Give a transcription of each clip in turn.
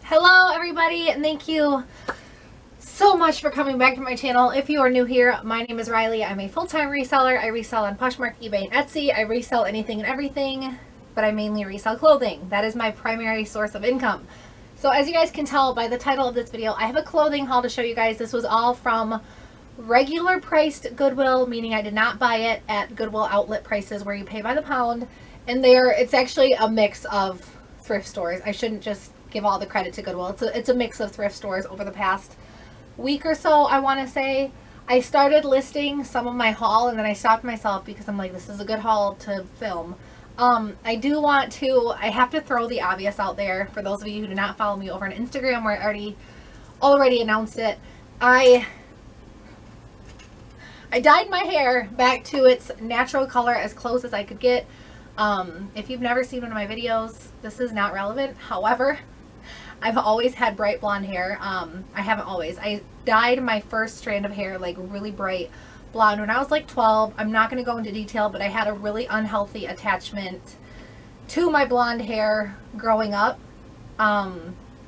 Hello everybody, and thank you so much for coming back to my channel. If you are new here, my name is Riley. I'm a full-time reseller. I resell on Poshmark, eBay, and Etsy. I resell anything and everything, but I mainly resell clothing. That is my primary source of income. So as you guys can tell by the title of this video, I have a clothing haul to show you guys. This was all from regular priced Goodwill, meaning I did not buy it at Goodwill outlet prices where you pay by the pound. And it's actually a mix of thrift stores. I shouldn't just give all the credit to Goodwill. It's a mix of thrift stores over the past week or so. I want to say I started listing some of my haul and then I stopped myself because I'm like, this is a good haul to film. I have to throw the obvious out there for those of you who do not follow me over on Instagram where I already announced it. I dyed my hair back to its natural color as close as I could get. If you've never seen one of my videos, this is not relevant. However, I've always had bright blonde hair. I dyed my first strand of hair like really bright blonde when I was like 12. I'm not going to go into detail, but I had a really unhealthy attachment to my blonde hair growing up.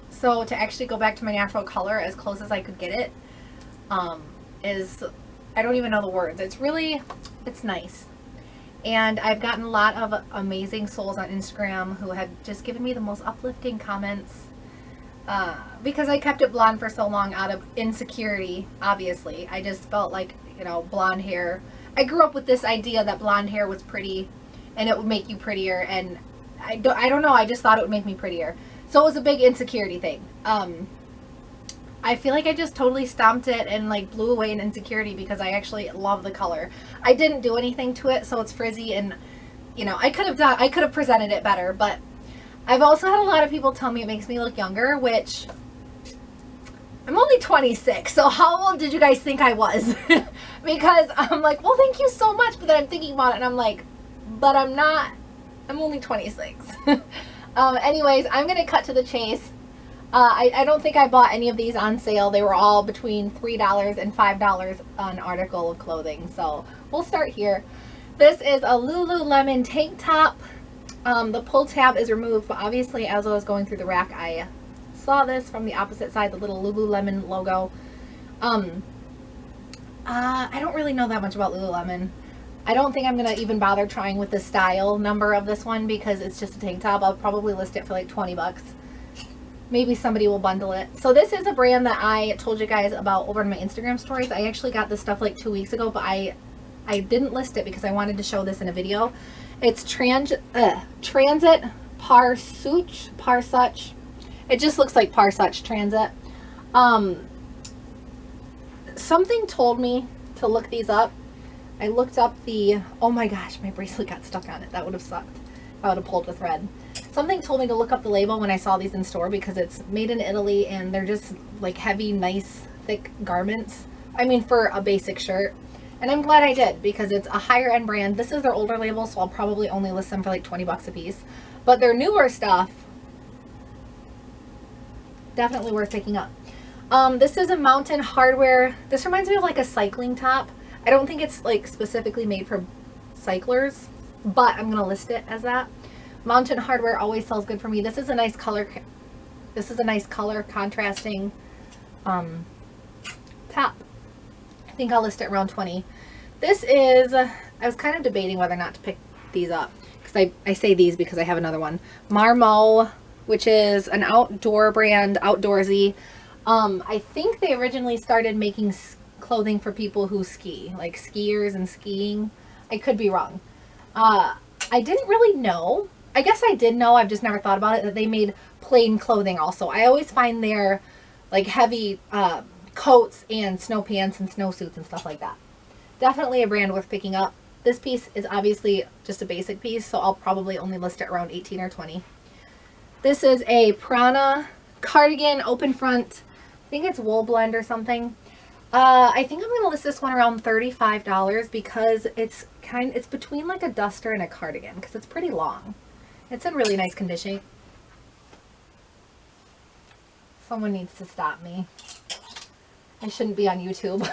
So to actually go back to my natural color as close as I could get it, I don't even know the words. It's nice. And I've gotten a lot of amazing souls on Instagram who have just given me the most uplifting comments. Because I kept it blonde for so long out of insecurity, obviously. I just felt like, blonde hair. I grew up with this idea that blonde hair was pretty and it would make you prettier. And I don't know, I just thought it would make me prettier. So it was a big insecurity thing. I feel like I just totally stomped it and like blew away an insecurity because I actually love the color. I didn't do anything to it, so it's frizzy and, I could have presented it better, but I've also had a lot of people tell me it makes me look younger, which I'm only 26, so how old did you guys think I was? Because I'm like, well, thank you so much, but then I'm thinking about it and I'm like, but I'm not, I'm only 26. Anyways, I'm going to cut to the chase. I don't think I bought any of these on sale. They were all between $3 and $5 an article of clothing, so we'll start here. This is a Lululemon tank top. The pull tab is removed, but obviously as I was going through the rack, I saw this from the opposite side, the little Lululemon logo. I don't really know that much about Lululemon. I don't think I'm going to even bother trying with the style number of this one because it's just a tank top. I'll probably list it for like 20 bucks. Maybe somebody will bundle it. So this is a brand that I told you guys about over in my Instagram stories. I actually got this stuff like 2 weeks ago, but I didn't list it because I wanted to show this in a video. It's Transit Parsuch. It just looks like Parsuch Transit. Something told me to look these up. I looked up oh my gosh, my bracelet got stuck on it. That would have sucked if I would have pulled the thread. Something told me to look up the label when I saw these in store because it's made in Italy and they're just like heavy, nice, thick garments. I mean, for a basic shirt. And I'm glad I did because it's a higher end brand. This is their older label, so I'll probably only list them for like 20 bucks a piece. But their newer stuff, definitely worth picking up. This is a Mountain Hardwear. This reminds me of like a cycling top. I don't think it's like specifically made for cyclers, but I'm going to list it as that. Mountain Hardwear always sells good for me. This is a nice color. This is a nice color contrasting top. I think I'll list it around 20. This is, I was kind of debating whether or not to pick these up because I say these because I have another one. Marmot, which is an outdoor brand, outdoorsy. I think they originally started making clothing for people who ski, like skiers and skiing. I could be wrong. I didn't really know. I guess I did know, I've just never thought about it, that they made plain clothing also. I always find their like heavy coats and snow pants and snowsuits and stuff like that. Definitely a brand worth picking up. This piece is obviously just a basic piece, so I'll probably only list it around 18 or 20. This is a Prana cardigan, open front. I think it's wool blend or something. I think I'm going to list this one around $35 because it's between like a duster and a cardigan because it's pretty long. It's in really nice condition. Someone needs to stop me. I shouldn't be on YouTube.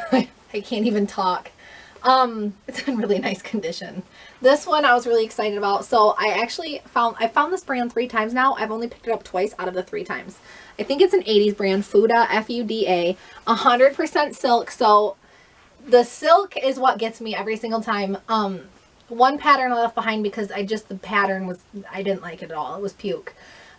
I can't even talk. It's in really nice condition. This one I was really excited about. So I found this brand 3 times now. I've only picked it up twice out of the 3 times. I think it's an 80s brand, Fuda, F-U-D-A, 100% silk. So the silk is what gets me every single time. One pattern I left behind because the pattern was, I didn't like it at all. It was puke.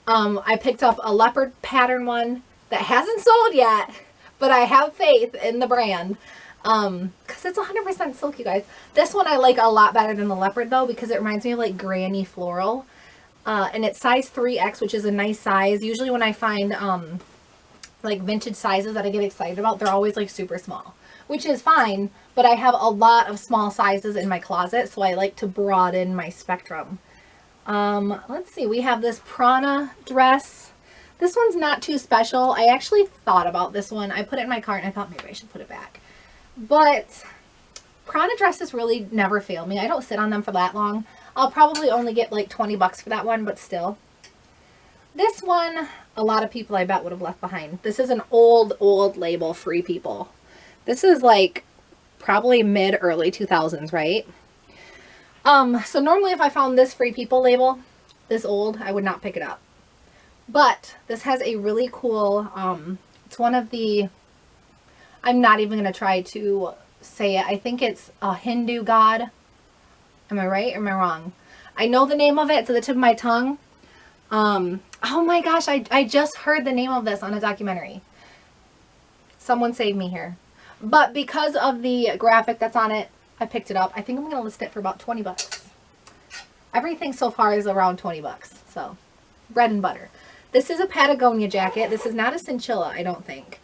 I picked up a leopard pattern one that hasn't sold yet, but I have faith in the brand. Because it's 100% silk, you guys. This one I like a lot better than the leopard though, because it reminds me of like granny floral. And it's size 3X, which is a nice size. Usually when I find like vintage sizes that I get excited about, they're always like super small, which is fine, but I have a lot of small sizes in my closet, so I like to broaden my spectrum. Let's see, we have this Prana dress. This one's not too special. I actually thought about this one. I put it in my cart and I thought maybe I should put it back. But Prana dresses really never fail me. I don't sit on them for that long. I'll probably only get like 20 bucks for that one, but still. This one, a lot of people I bet would have left behind. This is an old label, Free People. This is like probably mid-early 2000s, right? So normally if I found this Free People label, this old, I would not pick it up. But this has a really cool, it's one of the, I'm not even going to try to say it. I think it's a Hindu god. Am I right or am I wrong? I know the name of it. It's at the tip of my tongue. Oh my gosh, I just heard the name of this on a documentary. Someone save me here. But because of the graphic that's on it, I picked it up. I think I'm going to list it for about 20 bucks. Everything so far is around 20 bucks. So, bread and butter. This is a Patagonia jacket. This is not a cinchilla, I don't think.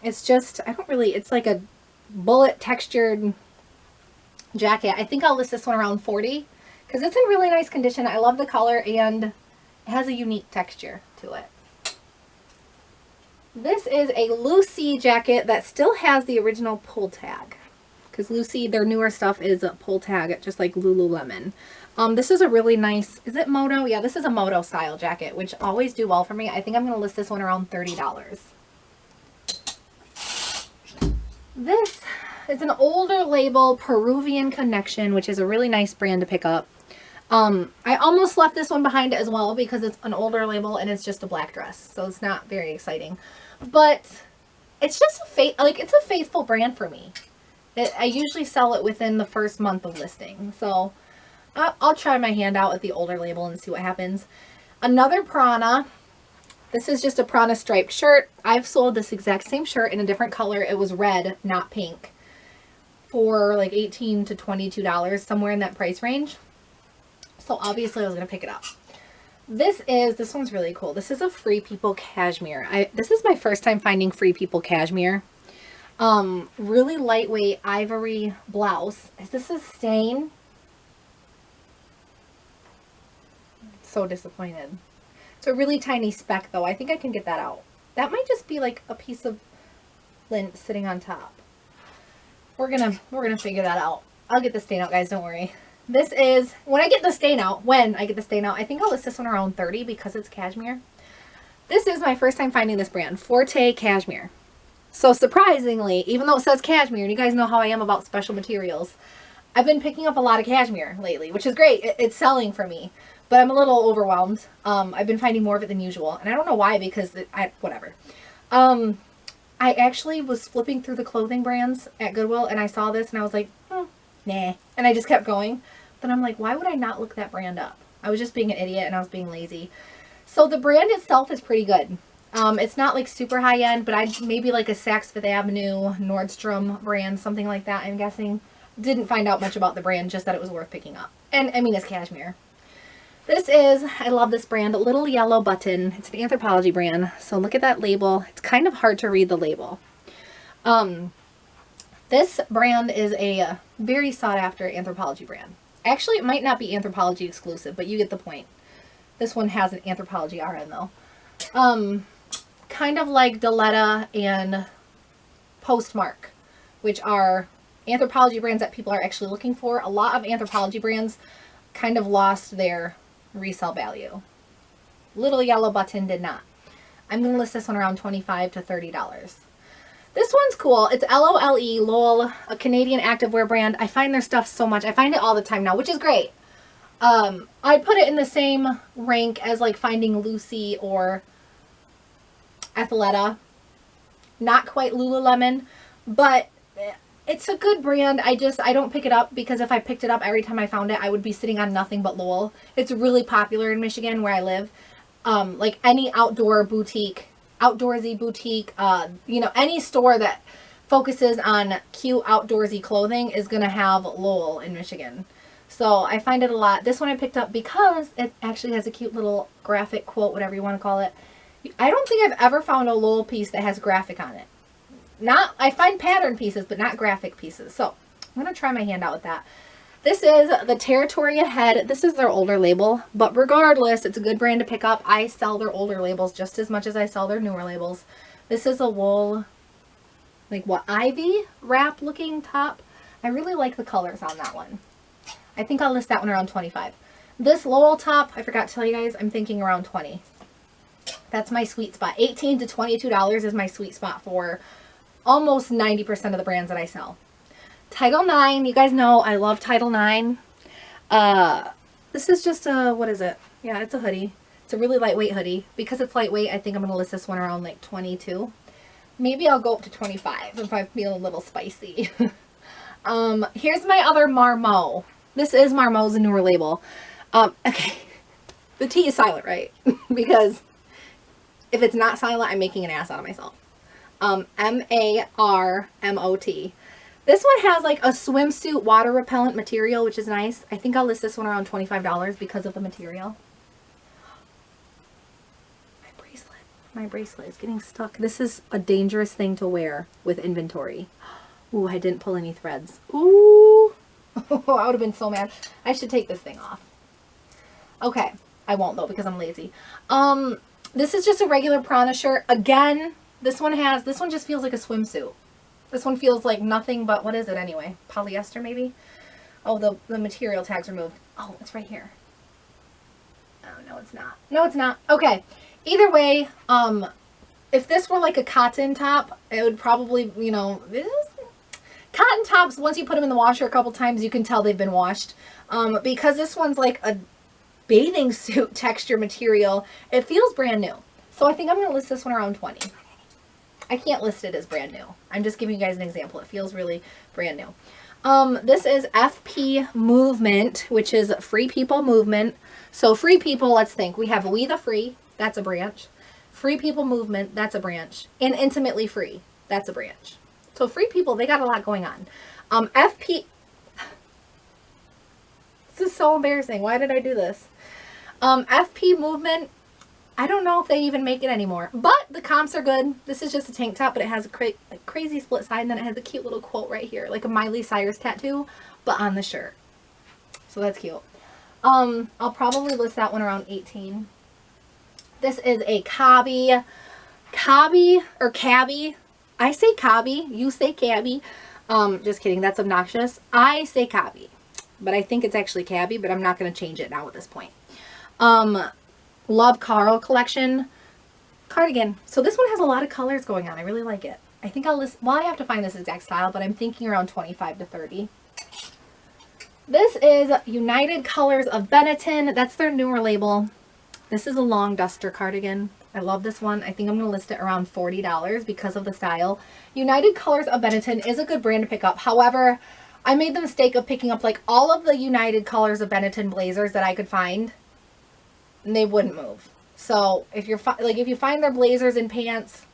It's just, it's like a bullet textured jacket. I think I'll list this one around 40 because it's in really nice condition. I love the color and it has a unique texture to it. This is a Lucy jacket that still has the original pull tag because Lucy, their newer stuff is a pull tag, just like Lululemon. This is a really nice, is it Moto? Yeah, this is a Moto style jacket, which always do well for me. I think I'm going to list this one around $30. This is an older label, Peruvian Connection, which is a really nice brand to pick up. I almost left this one behind as well because it's an older label and it's just a black dress, so it's not very exciting. But it's just it's a faithful brand for me. I usually sell it within the first month of listing, so I'll try my hand out at the older label and see what happens. Another Prana. This is just a Prana striped shirt. I've sold this exact same shirt in a different color. It was red, not pink, for like $18 to $22, somewhere in that price range. So obviously I was going to pick it up. This one's really cool. This is a Free People cashmere. This is my first time finding Free People cashmere. Really lightweight ivory blouse. Is this a stain? So disappointed. It's a really tiny speck though. I think I can get that out. That might just be like a piece of lint sitting on top. We're gonna figure that out. I'll get the stain out, guys, don't worry. This is, when I get the stain out, I think I'll list this one around 30 because it's cashmere. This is my first time finding this brand, Forte Cashmere. So surprisingly, even though it says cashmere, and you guys know how I am about special materials, I've been picking up a lot of cashmere lately, which is great. It's selling for me, but I'm a little overwhelmed. I've been finding more of it than usual, and I don't know why because whatever. I actually was flipping through the clothing brands at Goodwill, and I saw this, and I was like, nah. And I just kept going. Then I'm like, why would I not look that brand up? I was just being an idiot, and I was being lazy. So the brand itself is pretty good. It's not like super high end, but maybe like a Saks Fifth Avenue, Nordstrom brand, something like that, I'm guessing. Didn't find out much about the brand, just that it was worth picking up. And I mean, it's cashmere. This is, I love this brand, Little Yellow Button. It's an Anthropologie brand. So look at that label. It's kind of hard to read the label. This brand is a very sought after Anthropologie brand. Actually, it might not be Anthropologie exclusive, but you get the point. This one has an Anthropologie RN though. Kind of like Diletta and Postmark, which are Anthropologie brands that people are actually looking for. A lot of Anthropologie brands kind of lost their resale value. Little Yellow Button did not. I'm going to list this one around $25 to $30. This one's cool. It's LOLE, LOL, a Canadian activewear brand. I find their stuff so much. I find it all the time now, which is great. I'd put it in the same rank as like finding Lucy or Athleta. Not quite Lululemon, but it's a good brand. I don't pick it up because if I picked it up every time I found it, I would be sitting on nothing but Lowell. It's really popular in Michigan where I live. Like any outdoor boutique, outdoorsy boutique, you know, any store that focuses on cute outdoorsy clothing is going to have Lowell in Michigan. So I find it a lot. This one I picked up because it actually has a cute little graphic quote, whatever you want to call it. I don't think I've ever found a Lowell piece that has graphic on it. I find pattern pieces, but not graphic pieces. So I'm going to try my hand out with that. This is the Territory Ahead. This is their older label, but regardless, it's a good brand to pick up. I sell their older labels just as much as I sell their newer labels. This is a wool, like what, ivy wrap looking top. I really like the colors on that one. I think I'll list that one around 25. This Lowell top, I forgot to tell you guys, I'm thinking around 20. That's my sweet spot. $18 to $22 is my sweet spot for almost 90% of the brands that I sell. Title IX, you guys know I love Title IX. This is just a, what is it? Yeah, it's a hoodie. It's a really lightweight hoodie. Because it's lightweight, I think I'm going to list this one around like 22. Maybe I'll go up to 25 if I feel a little spicy. Here's my other Marmot. This is Marmot's newer label. Okay. The T is silent, right? Because if it's not silent, I'm making an ass out of myself. M-A-R-M-O-T. This one has like a swimsuit water repellent material, which is nice. I think I'll list this one around $25 because of the material. My bracelet is getting stuck. This is a dangerous thing to wear with inventory. Ooh, I didn't pull any threads. Ooh. I would have been so mad. I should take this thing off. Okay. I won't though because I'm lazy. This is just a regular Prana shirt. Again, this one just feels like a swimsuit. This one feels like nothing but, what is it anyway? Polyester maybe? Oh, the material tag's removed. Oh, it's right here. Oh, no, it's not. No, it's not. Okay. Either way, if this were like a cotton top, it would probably, you know, cotton tops, once you put them in the washer a couple times, you can tell they've been washed. Because this one's like a bathing suit texture material, it feels brand new. So I think I'm going to list this one around 20. I can't list it as brand new. I'm just giving you guys an example. It feels really brand new. This is FP Movement, which is Free People Movement. So Free People, let's think. We have We the Free, that's a branch. Free People Movement, that's a branch. And Intimately Free, that's a branch. So Free People, they got a lot going on. FP... This is so embarrassing. Why did I do this? FP Movement, I don't know if they even make it anymore, but the comps are good. This is just a tank top, but it has a crazy split side, and then it has a cute little quote right here, like a Miley Cyrus tattoo, but on the shirt. So that's cute. I'll probably list that one around 18. This is a Cabby, or Cabby. I say Cabby, you say Cabby. Just kidding, that's obnoxious. I say Cabby, but I think it's actually Cabby, but I'm not going to change it now at this point. Love Carl collection cardigan. So this one has a lot of colors going on. I really like it. I think I'll list, well, I have to find this exact style, but I'm thinking around 25 to 30. This is United Colors of Benetton. That's their newer label. This is a long duster cardigan. I love this one. I think I'm going to list it around $40 because of the style. United Colors of Benetton is a good brand to pick up. However, I made the mistake of picking up like all of the United Colors of Benetton blazers that I could find, and they wouldn't move. So if you're if you find their blazers and pants,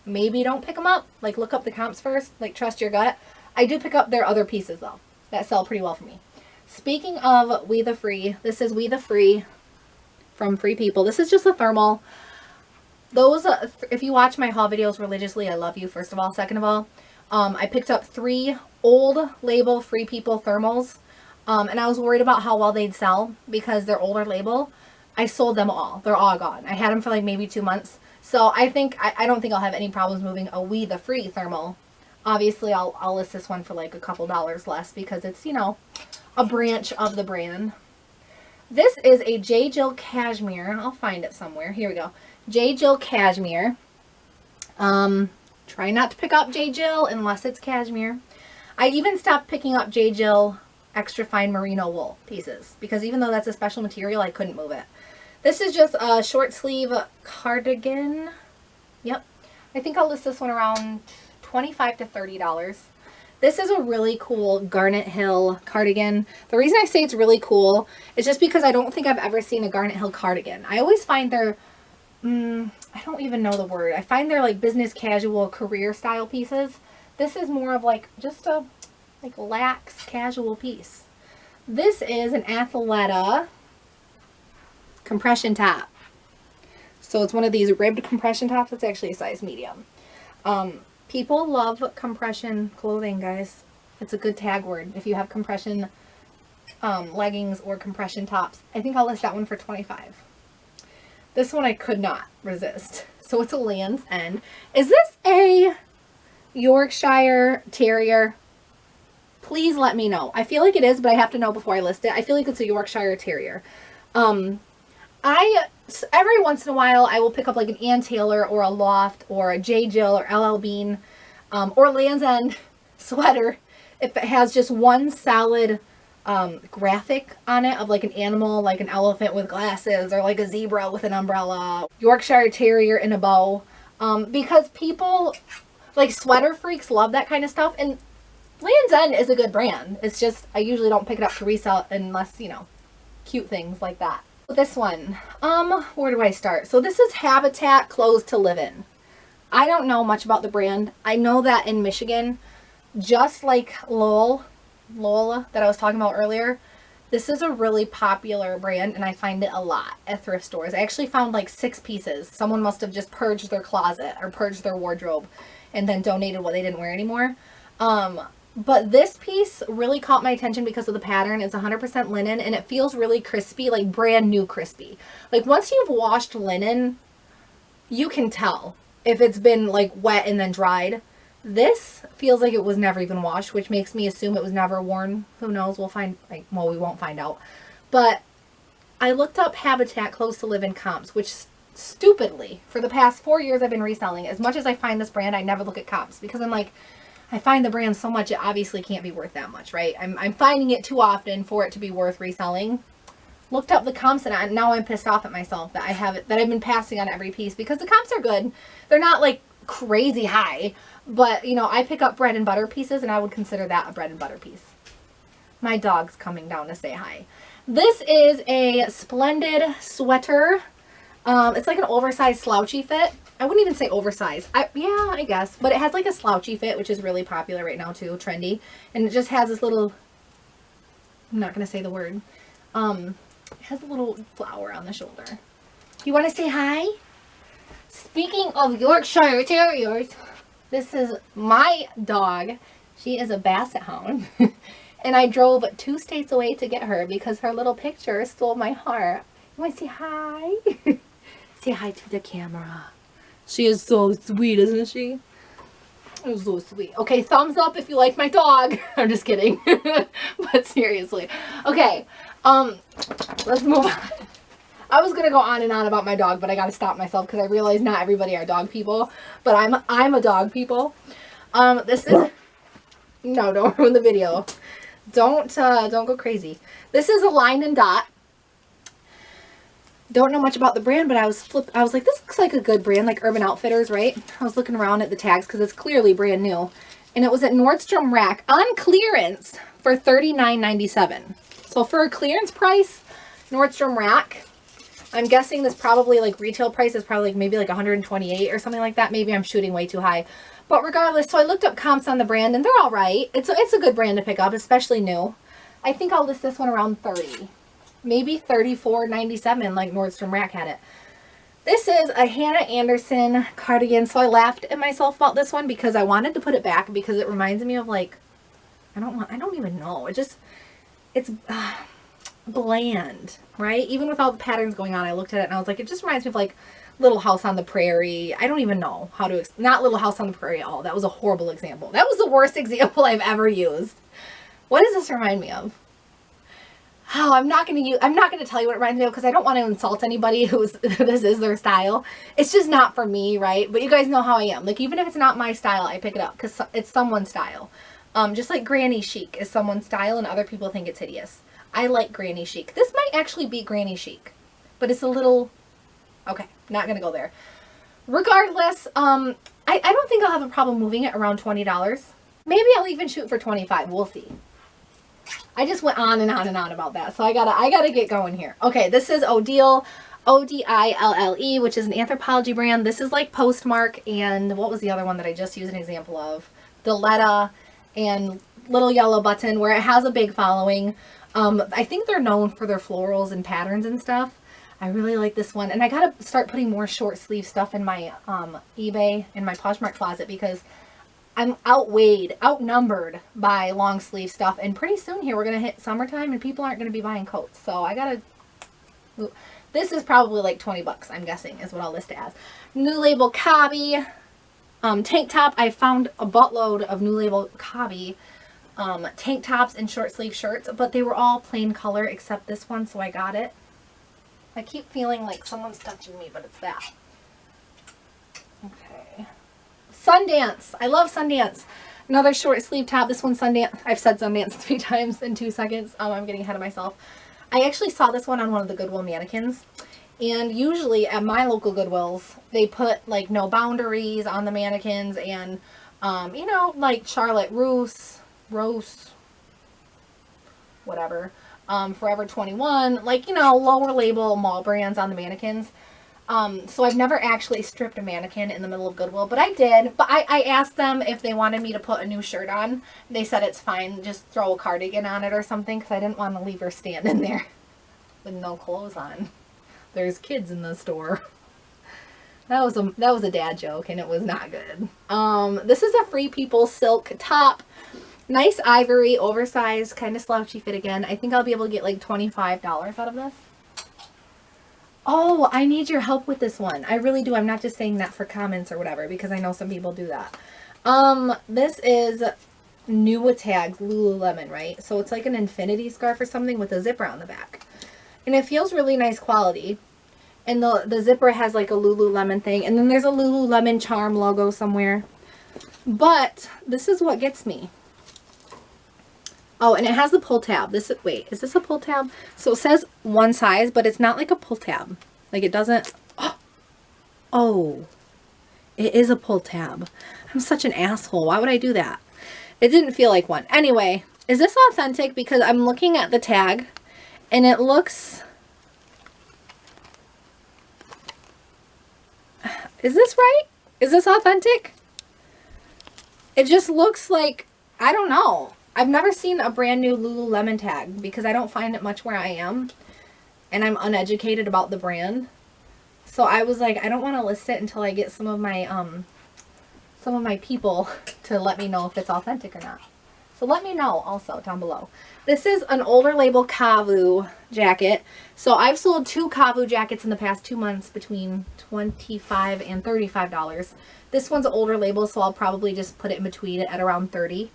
maybe don't pick them up. Like look up the comps first. Like trust your gut. I do pick up their other pieces though that sell pretty well for me. Speaking of We the Free, this is We the Free from Free People. This is just a thermal. Those, if you watch my haul videos religiously, I love you, first of all. Second of all, I picked up 3 old label Free People thermals, and I was worried about how well they'd sell because they're older label. I sold them all. They're all gone. I had them for like maybe 2 months. So I don't think I'll have any problems moving a We the Free thermal. Obviously, I'll list this one for like a couple dollars less because it's, you know, a branch of the brand. This is a J. Jill Cashmere. I'll find it somewhere. Here we go. J. Jill Cashmere. Try not to pick up J. Jill unless it's cashmere. I even stopped picking up J. Jill extra fine merino wool pieces because even though that's a special material, I couldn't move it. This is just a short sleeve cardigan. Yep. I think I'll list this one around $25 to $30. This is a really cool Garnet Hill cardigan. The reason I say it's really cool is just because I don't think I've ever seen a Garnet Hill cardigan. I always find they're, I don't even know the word. I find they're like business casual career style pieces. This is more of like just a like lax casual piece. This is an Athleta compression top. So it's one of these ribbed compression tops. It's actually a size medium. People love compression clothing, guys. It's a good tag word if you have compression leggings or compression tops. I think I'll list that one for $25. This one I could not resist. So it's a Land's End. Is this a Yorkshire Terrier? Please let me know. I feel like it is, but I have to know before I list it. I feel like it's a Yorkshire Terrier. Every once in a while, I will pick up like an Ann Taylor or a Loft or a J. Jill or LL Bean or Land's End sweater if it has just one solid graphic on it of like an animal, like an elephant with glasses or like a zebra with an umbrella, Yorkshire Terrier in a bow, because people, like sweater freaks, love that kind of stuff. And Land's End is a good brand. It's just I usually don't pick it up to resell unless, you know, cute things like that. This one, where do I start? So this is Habitat Clothes to Live In. I don't know much about the brand. I know that in Michigan, just like Lola that I was talking about earlier, this is a really popular brand and I find it a lot at thrift stores. I actually found like 6 pieces. Someone must have just purged their closet or purged their wardrobe and then donated what they didn't wear anymore. But this piece really caught my attention because of the pattern. It's 100% linen and it feels really crispy, like brand new crispy. Like once you've washed linen, you can tell if it's been like wet and then dried. This feels like it was never even washed, which makes me assume it was never worn. Who knows? We'll find, like, well, we won't find out. But I looked up Habitat Clothes to Live In comps, which stupidly, for the past 4 years I've been reselling. As much as I find this brand, I never look at comps because I'm like, I find the brand so much, it obviously can't be worth that much, right? I'm finding it too often for it to be worth reselling. Looked up the comps and now I'm pissed off at myself that I've been passing on every piece because the comps are good. They're not like crazy high, but you know, I pick up bread and butter pieces and I would consider that a bread and butter piece. My dog's coming down to say hi. This is a Splendid sweater. It's like an oversized slouchy fit. I wouldn't even say oversized. Yeah, I guess. But it has like a slouchy fit, which is really popular right now too, trendy. And it just has this little, I'm not going to say the word. It has a little flower on the shoulder. You want to say hi? Speaking of Yorkshire Terriers, this is my dog. She is a Basset Hound. And I drove 2 states away to get her because her little picture stole my heart. You want to say hi? Say hi to the camera. She is so sweet, isn't she? Oh, so sweet. Okay, thumbs up if you like my dog. I'm just kidding. But seriously. Okay, let's move on. I was gonna go on and on about my dog, but I gotta stop myself because I realize not everybody are dog people. But I'm a dog people. This is, no, don't ruin the video. Don't go crazy. This is a Line and Dot. Don't know much about the brand, but I was like, this looks like a good brand, like Urban Outfitters, right? I was looking around at the tags because it's clearly brand new. And it was at Nordstrom Rack on clearance for $39.97. So for a clearance price, Nordstrom Rack, I'm guessing this probably like retail price is probably like maybe like $128 or something like that. Maybe I'm shooting way too high. But regardless, so I looked up comps on the brand and they're all right. It's a good brand to pick up, especially new. I think I'll list this one around 30. Maybe $34.97 like Nordstrom Rack had it. This is a Hannah Anderson cardigan. So I laughed at myself about this one because I wanted to put it back because it reminds me of like, I don't even know. It's bland, right? Even with all the patterns going on, I looked at it and I was like, it just reminds me of like Little House on the Prairie. I don't even know how to, not Little House on the Prairie at all. That was a horrible example. That was the worst example I've ever used. What does this remind me of? Oh, I'm not gonna tell you what it reminds me of because I don't want to insult anybody who's this is their style. It's just not for me, right? But you guys know how I am. Like, even if it's not my style, I pick it up because it's someone's style. Just like granny chic is someone's style and other people think it's hideous. I like granny chic. This might actually be granny chic, but it's a little, okay, not gonna go there. Regardless, I don't think I'll have a problem moving it around $20. Maybe I'll even shoot for 25. We'll see. I just went on and on and on about that, so I gotta get going here. Okay, this is Odile, Odille, which is an Anthropologie brand. This is like Postmark, and what was the other one that I just used an example of? Diletta and Little Yellow Button, where it has a big following. I think they're known for their florals and patterns and stuff. I really like this one, and I gotta start putting more short sleeve stuff in my eBay and my Poshmark closet because I'm outnumbered by long sleeve stuff, and pretty soon here we're gonna hit summertime and people aren't gonna be buying coats. So I gotta. This is probably like 20 bucks, I'm guessing, is what I'll list it as. New Label Cobby tank top. I found a buttload of New Label Cobby tank tops and short sleeve shirts, but they were all plain color except this one, so I got it. I keep feeling like someone's touching me, but it's that. Okay. Sundance. I love Sundance. Another short sleeve top. This one's Sundance. I've said Sundance 3 times in 2 seconds. I'm getting ahead of myself. I actually saw this one on one of the Goodwill mannequins. And usually at my local Goodwills, they put like no boundaries on the mannequins and, you know, like Charlotte Russe, whatever, Forever 21, like, you know, lower label mall brands on the mannequins. So I've never actually stripped a mannequin in the middle of Goodwill, but I did. But I asked them if they wanted me to put a new shirt on. They said it's fine, just throw a cardigan on it or something, because I didn't want to leave her standing there with no clothes on. There's kids in the store. That was a dad joke, and it was not good. This is a Free People silk top. Nice ivory, oversized, kind of slouchy fit again. I think I'll be able to get like $25 out of this. Oh, I need your help with this one. I really do. I'm not just saying that for comments or whatever, because I know some people do that. This is new with tags, Lululemon, right? So it's like an infinity scarf or something with a zipper on the back. And it feels really nice quality. And the zipper has like a Lululemon thing. And then there's a Lululemon charm logo somewhere. But this is what gets me. Oh, and it has the pull tab. Wait, is this a pull tab? So it says one size, but it's not like a pull tab. Like it doesn't. Oh, it is a pull tab. I'm such an asshole. Why would I do that? It didn't feel like one. Anyway, is this authentic? Because I'm looking at the tag and it looks. Is this right? Is this authentic? It just looks like, I don't know. I've never seen a brand new Lululemon tag because I don't find it much where I am. And I'm uneducated about the brand. So I was like, I don't want to list it until I get some of my people to let me know if it's authentic or not. So let me know also down below. This is an older label Kavu jacket. So I've sold 2 Kavu jackets in the past 2 months between $25 and $35. This one's older label, so I'll probably just put it in between at around $30.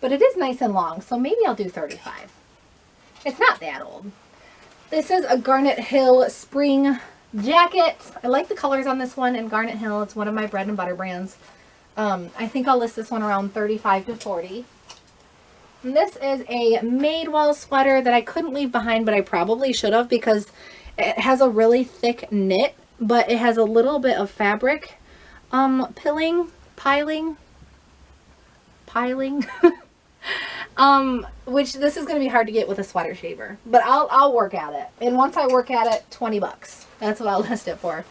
But it is nice and long, so maybe I'll do $35. It's not that old. This is a Garnet Hill spring jacket. I like the colors on this one, and Garnet Hill, it's one of my bread and butter brands. I think I'll list this one around $35 to $40. And this is a Madewell sweater that I couldn't leave behind, but I probably should have because it has a really thick knit, but it has a little bit of fabric piling. Which this is going to be hard to get with a sweater shaver, but I'll work at it. And once I work at it, 20 bucks. That's what I'll list it for.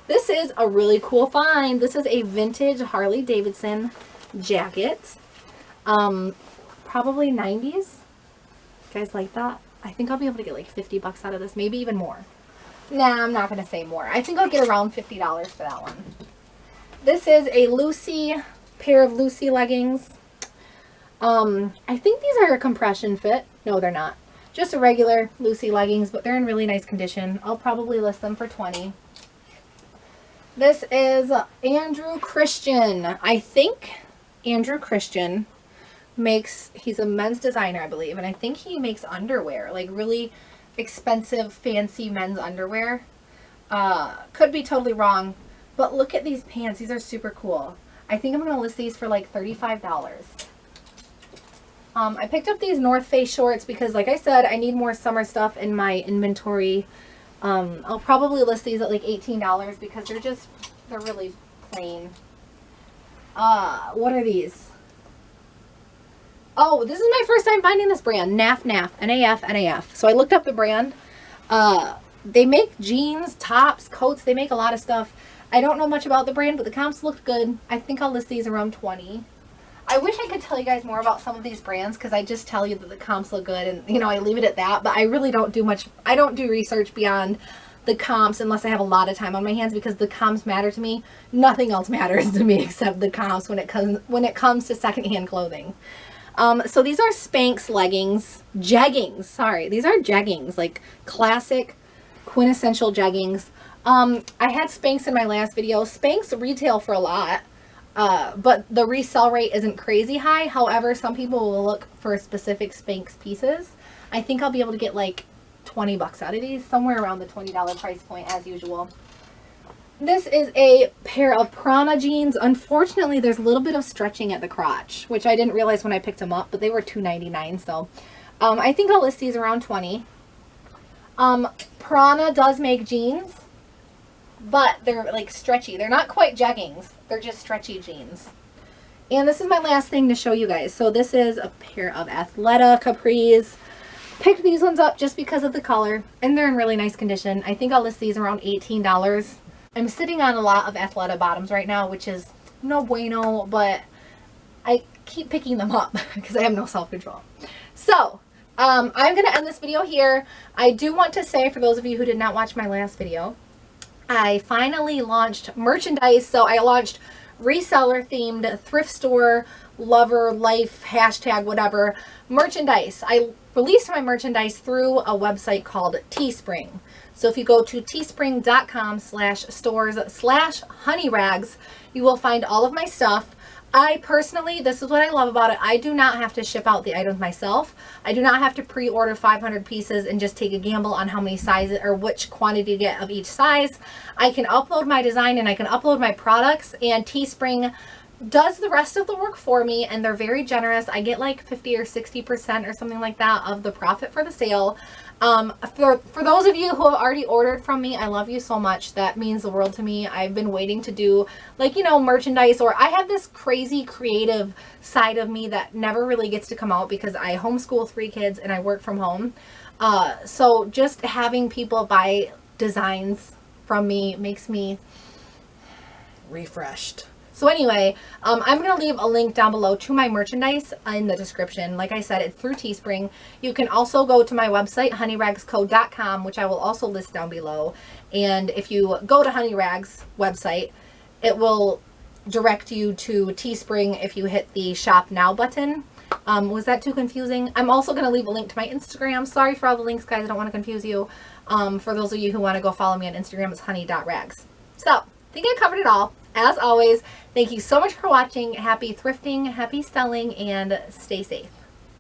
This is a really cool find. This is a vintage Harley Davidson jacket. Probably 90s. You guys like that? I think I'll be able to get like 50 bucks out of this, maybe even more. Nah, I'm not going to say more. I think I'll get around $50 for that one. This is a Lucy pair of Lucy leggings. I think these are a compression fit. No, they're not. Just a regular Lucy leggings, but they're in really nice condition. I'll probably list them for $20. This is Andrew Christian. I think Andrew Christian he's a men's designer, I believe, and I think he makes underwear, like really expensive, fancy men's underwear. Could be totally wrong, but look at these pants. These are super cool. I think I'm going to list these for like $35. I picked up these North Face shorts because, like I said, I need more summer stuff in my inventory. I'll probably list these at like $18 because they're really plain. What are these? Oh, this is my first time finding this brand, NAF, N-A-F, N-A-F. So I looked up the brand. They make jeans, tops, coats. They make a lot of stuff. I don't know much about the brand, but the comps looked good. I think I'll list these around 20. I wish I could tell you guys more about some of these brands because I just tell you that the comps look good and, you know, I leave it at that. But I really don't do much. I don't do research beyond the comps unless I have a lot of time on my hands because the comps matter to me. Nothing else matters to me except the comps when it comes to secondhand clothing. So these are Spanx leggings, jeggings. Sorry, these are jeggings, like classic, quintessential jeggings. I had Spanx in my last video. Spanx retail for a lot, but the resell rate isn't crazy high. However, some people will look for specific Spanx pieces. I think I'll be able to get like 20 bucks out of these, somewhere around the $20 price point as usual. This is a pair of Prana jeans. Unfortunately, there's a little bit of stretching at the crotch, which I didn't realize when I picked them up, but they were $2.99. So I think I'll list these around 20. Prana does make jeans, but they're like stretchy. They're not quite jeggings. They're just stretchy jeans. And this is my last thing to show you guys. So this is a pair of Athleta capris. Picked these ones up just because of the color, and they're in really nice condition. I think I'll list these around $18. I'm sitting on a lot of Athleta bottoms right now, which is no bueno, but I keep picking them up because I have no self-control. So, I'm going to end this video here. I do want to say, for those of you who did not watch my last video, I finally launched merchandise. So I launched reseller themed thrift store, lover, life, hashtag, whatever, merchandise. I released my merchandise through a website called Teespring. So if you go to teespring.com/stores/honeyrags, you will find all of my stuff. I personally, this is what I love about it, I do not have to ship out the items myself. I do not have to pre-order 500 pieces and just take a gamble on how many sizes or which quantity to get of each size. I can upload my design and I can upload my products, and Teespring does the rest of the work for me, and they're very generous. I get like 50 or 60% or something like that of the profit for the sale. For those of you who have already ordered from me, I love you so much. That means the world to me. I've been waiting to do, like, you know, merchandise, or I have this crazy creative side of me that never really gets to come out because I homeschool 3 kids and I work from home. So just having people buy designs from me makes me refreshed. So anyway, I'm going to leave a link down below to my merchandise in the description. Like I said, it's through Teespring. You can also go to my website, honeyragsco.com, which I will also list down below. And if you go to Honeyrags website, it will direct you to Teespring if you hit the Shop Now button. Was that too confusing? I'm also going to leave a link to my Instagram. Sorry for all the links, guys. I don't want to confuse you. For those of you who want to go follow me on Instagram, it's honey.rags. So, I think I covered it all. As always, thank you so much for watching. Happy thrifting, happy selling, and stay safe.